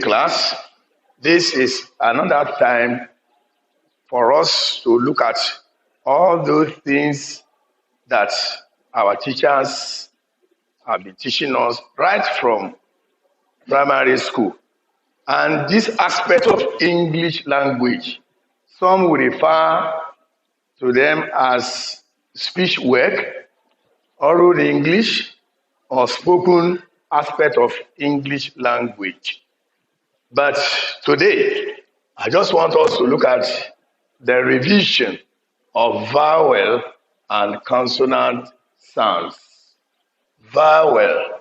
class. This is another time for us to look at all those things that our teachers have been teaching us right from primary school. And this aspect of English language, some will refer to them as speech work, oral English, or spoken aspect of English language. But today, I just want us to look at the revision of vowel and consonant sounds. Vowel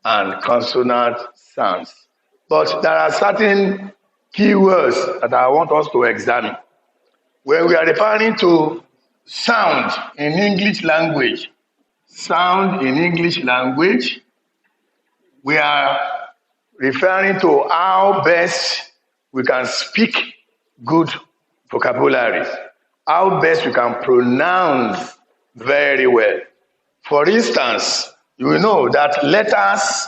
and consonant sounds. But there are certain keywords that I want us to examine. When we are referring to sound in English language, we are referring to how best we can speak good vocabulary, how best we can pronounce very well. For instance, you will know that letters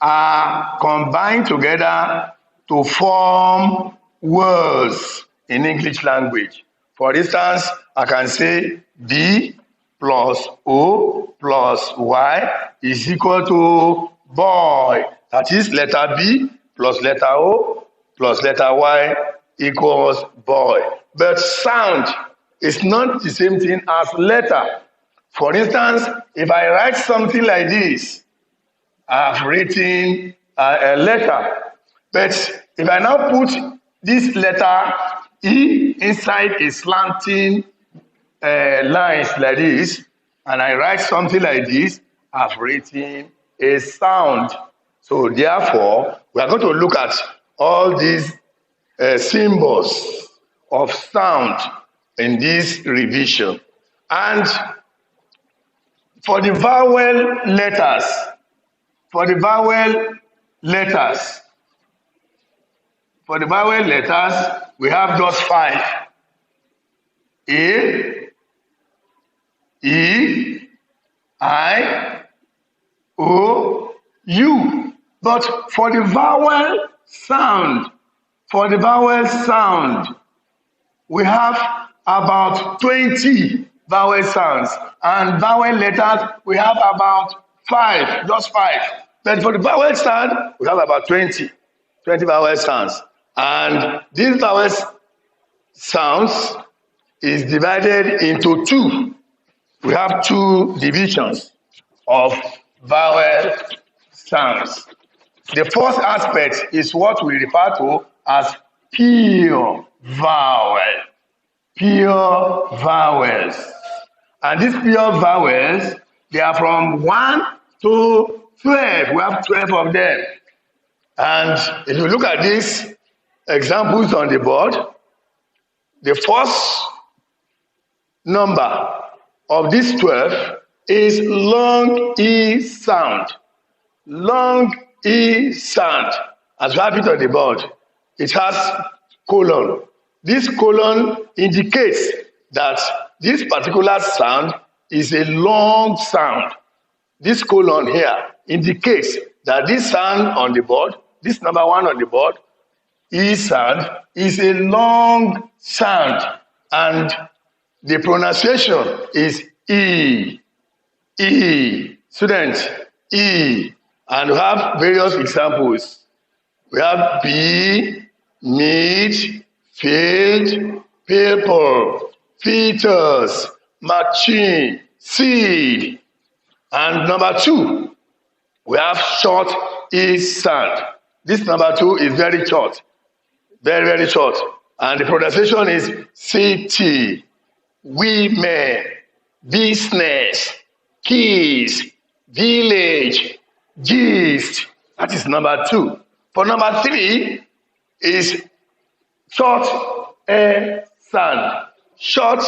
are combined together to form words in English language. For instance, I can say B plus O plus Y is equal to boy. That is letter B plus letter O plus letter Y equals boy. But sound is not the same thing as letter. For instance, if I write something like this, I've written a letter. But if I now put this letter E inside a slanting lines like this, and I write something like this, I've written a sound. So therefore, we are going to look at all these symbols of sound in this revision. And for the vowel letters, we have just 5. A, E, I, O, U. But for the vowel sound, we have about 20 vowel sounds. And vowel letters, we have about 5, just 5. But for the vowel sound, we have about 20 vowel sounds. And these vowel sounds is divided into 2. We have 2 divisions of vowel sounds. The first aspect is what we refer to as pure vowel. Pure vowels. And these pure vowels, they are from 1 to 12. We have 12 of them. And if you look at these examples on the board, the first number of these 12 is long E sound. Long E sound. As we have it on the board, it has colon. This colon indicates that this particular sound is a long sound. This colon here indicates that this sound on the board, this number 1 on the board, E sound, is a long sound. And the pronunciation is E. E. Students, E. And we have various examples. We have B, meat, field, paper, fetus, machine, seed. And number 2, we have short E sound. This number 2 is very short. Very, very short. And the pronunciation is city, women, business, keys, village, gist. That is number 2. For number 3 is short air sound. Short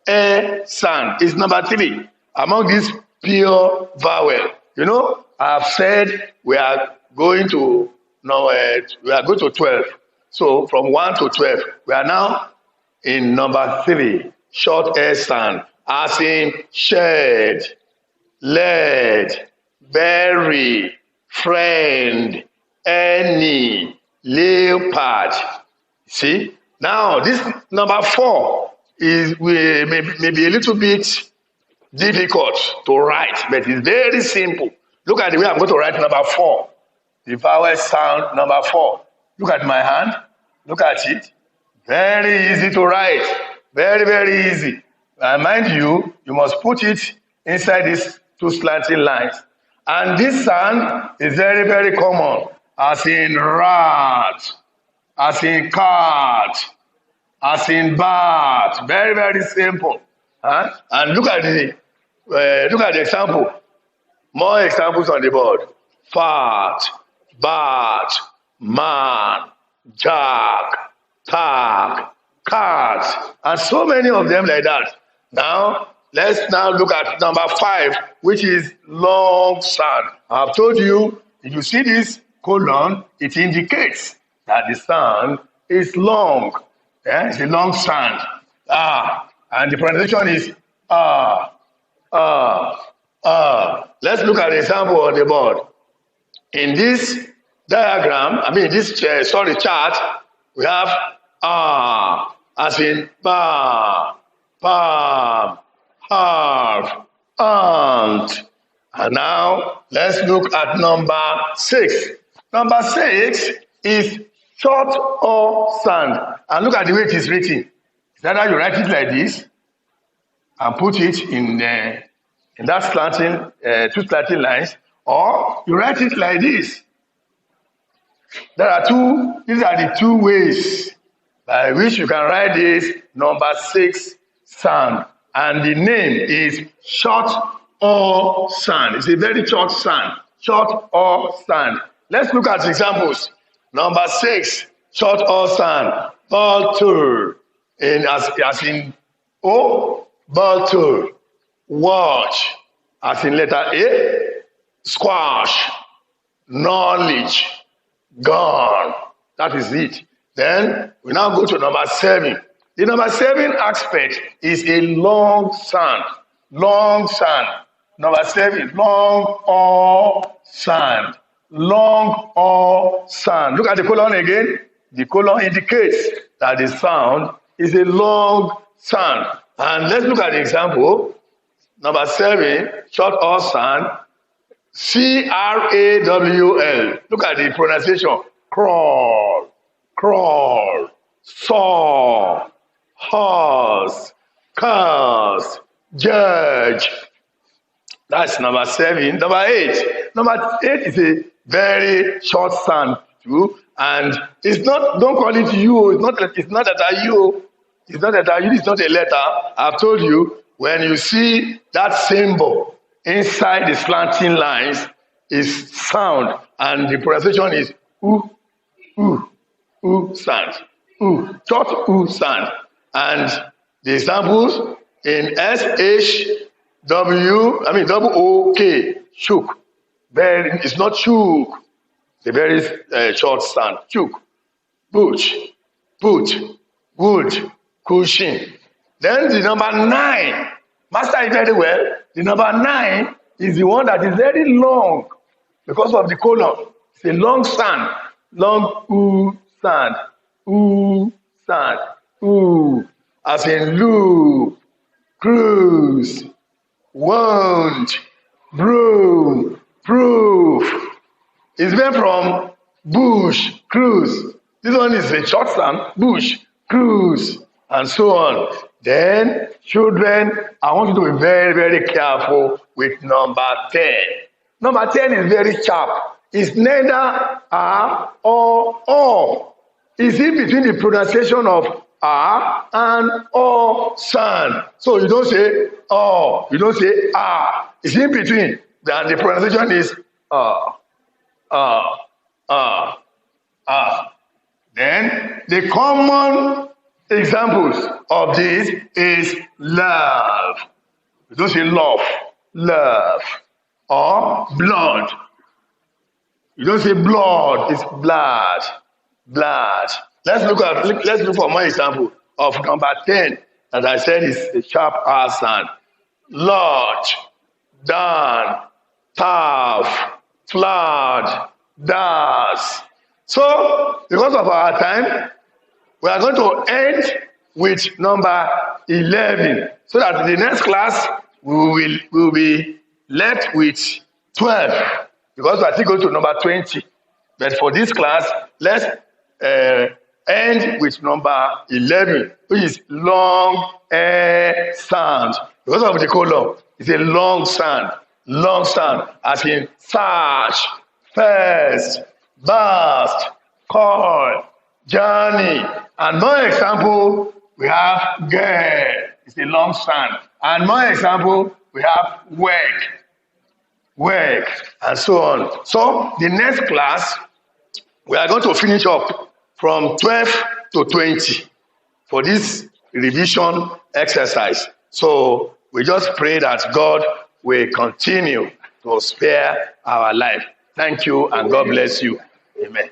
air sound is number 3 among these pure vowel. You know, I've said we are going to 12. So from 1 to 12, we are now in number 3, short air sound, as in shed, led, bury, friend, any, leopard. See? Now, this number 4 is may be a little bit difficult to write, but it's very simple. Look at the way I'm going to write number 4. The vowel sound number 4. Look at my hand. Look at it. Very easy to write. Very, very easy. And mind you, you must put it inside these 2 slanting lines. And this sound is very, very common, as in rat, as in cat, as in bat. Very, very simple. Huh? And look at the example. More examples on the board. Fat, bat, man, jack, tag, cat, and so many of them like that. Now, let's now look at number 5, which is long sound. I've told you, if you see this colon, it indicates that the sound is long. Yeah? It's a long sound. And the pronunciation is Let's look at the example on the board. In this diagram, this chart, we have as in palm, half, aunt. And now let's look at number 6. Number 6 is short or sound. And look at the way it is written. It's either you write it like this and put it in that slanting, 2 slanting lines, or you write it like this. These are the 2 ways by which you can write this number 6 sound. And the name is short or sound. It's a very short sound. Short or sound. Let's look at examples. Number 6, short or sound. Bottle. As in O, bottle. Watch. As in letter A, squash. Knowledge. Gone. That is it. Then we now go to number 7. The number 7 aspect is a long sound. Long sound. Number 7, long or sound. Long or sound. Look at the colon again. The colon indicates that the sound is a long sound. And let's look at the example. Number 7, short or sound. C-R-A-W-L. Look at the pronunciation. Crawl, crawl, saw, horse, curse, judge. That's number 7. Number 8. Number 8 is a very short sound too, and it's not. Don't call it you. It's not that you. It's not that you. It's not a letter. I've told you, when you see that symbol inside the slanting lines, is sound, and the pronunciation is oo, oo, oo sound, oo, short oo sound, and the examples in double O-K, shook. It's not shook. It's a very short sound. Shook. Butch. Put. Wood. Cushion. Then the number 9. Master it very well. The number 9 is the one that is very long because of the colon. It's a long sound. Long oo sound. Ooh sound. Ooh. As in loop. Cruise. Won't, broom, proof. It's made from bush, cruise. This one is a short sound, bush, cruise, and so on. Then, children, I want you to be very, very careful with number 10. Number 10 is very sharp. It's neither a or o. It's in between the pronunciation of a and o sound. So you don't say oh, you don't say ah. It's in between. Then the pronunciation is Then the common examples of this is love. You don't say love, love, or blood. You don't say blood, it's blood, blood. Let's look for more example of number 10. As I said, is a sharp R sound. Lodge, down, tough, flood, dust, So, because of our time, we are going to end with number 11. So that in the next class, we will be left with 12. Because we are still going to number 20. But for this class, let's end with number 11, which is long sound. Because of the colon, it's a long sound. Long sound, as in search, first, burst, call, journey. And more example, we have girl. It's a long sound. And more example, we have work, and so on. So the next class, we are going to finish up from 12 to 20 for this revision exercise. So we just pray that God will continue to spare our life. Thank you, and God bless you. Amen.